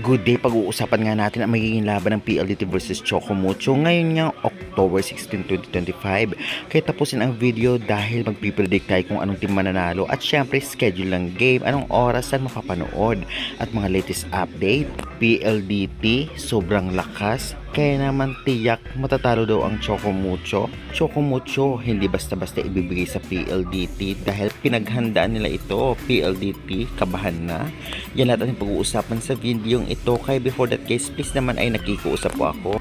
Good day, pag-uusapan nga natin ang magiging laban ng PLDT versus Chocomucho ngayon nga October 16, 2025. Kaya tapusin ang video dahil magpipredict tayo kung anong team mananalo at syempre schedule ng game, anong oras saan mapapanood at mga latest update. PLDT sobrang lakas, kaya naman tiyak matatalo daw ang Chocomucho. Chocomucho hindi basta-basta ibibigay sa PLDT dahil pinaghandaan nila ito. PLDT kabahan na. Yan lahat ang pag-uusapan sa video ito. Kaya before that guys, please naman ay nakikiusap po ako.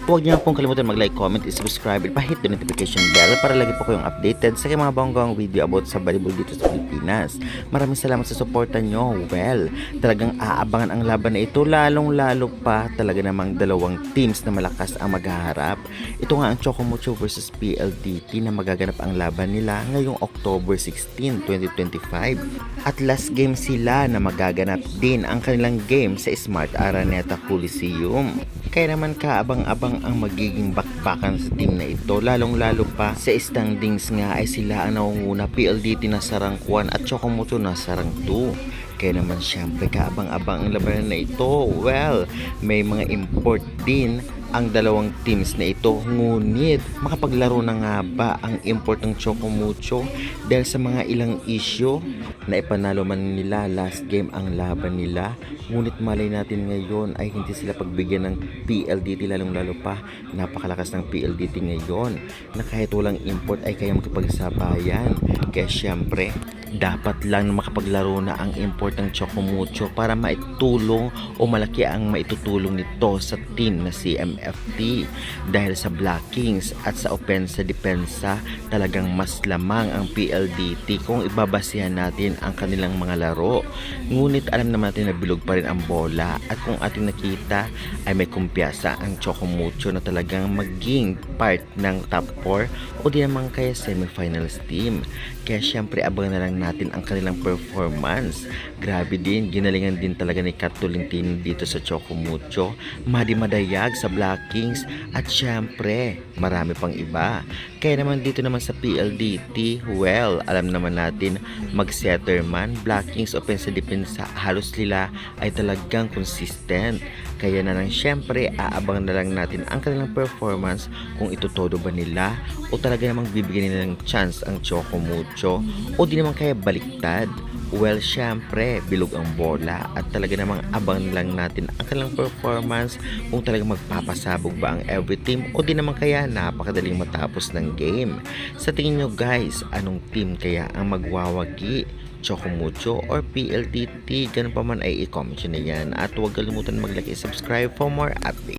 Huwag niyo pong kalimutan mag-like, comment, subscribe, at pa-hit the notification bell para lagi po kayong updated sa mga bonggang video about sa volleyball dito sa Pilipinas. Maraming salamat sa suporta nyo. Well, talagang aabangan ang laban na ito, lalong-lalo pa talaga namang dalawang teams na malakas ang maghaharap. Ito nga ang Chocomucho versus PLDT na magaganap ang laban nila ngayong October 16, 2025. At last game sila na magaganap din ang kanilang game sa Smart Araneta Coliseum. Kaya naman kaabang-abang ang magiging bakbakan sa team na ito, lalong-lalo pa sa standings nga ay sila ang nangunguna, PLDT na sarang 1 at Chocomucho na sarang 2. Kaya naman syempre kaabang-abang ang labanan na ito. Well, may mga import din ang dalawang teams na ito, ngunit makapaglaro na nga ba ang import ng Chocomucho dahil sa mga ilang issue na ipanalo man nila last game ang laban nila, ngunit malay natin ngayon ay hindi sila pagbigyan ng PLDT, lalong-lalo pa napakalakas ng PLDT ngayon na kahit walang import ay kaya makipagsabayan. Kaya syempre dapat lang makapaglaro na ang import ng Chocomucho para maitulong o malaki ang maitutulong nito sa team na CMFT dahil sa blockings at sa opensa-depensa talagang mas lamang ang PLDT kung ibabasihan natin ang kanilang mga laro. Ngunit alam naman natin na bilog pa rin ang bola at kung ating nakita ay may kumpiyansa ang Chocomucho na talagang maging part ng top 4 o di naman kaya semifinals team. Kaya syempre abangan na lang natin ang kanilang performance. Grabe din, ginalingan din talaga ni Kat Tolentino dito sa Chocomucho. Madayag sa blockings at syempre marami pang iba. Kaya naman dito naman sa PLDT, well, alam naman natin mag-setter man, blockings, offense, defense, halos nila ay talagang consistent. Kaya na lang syempre aabangan na lang natin ang kanilang performance kung itutodo ba nila o talaga namang bibigyan nila ng chance ang Chocomucho o di naman kaya baliktad. Well, syempre bilog ang bola at talaga namang abangan lang natin ang kanilang performance kung talagang magpapasabog ba ang every team o di naman kaya napakadaling matapos ng game. Sa tingin nyo guys, anong team kaya ang magwawagi? Chocomucho or PLDT? Ganun pa man ay i-comment nyo na yan at huwag kalimutan mag-like and subscribe for more updates.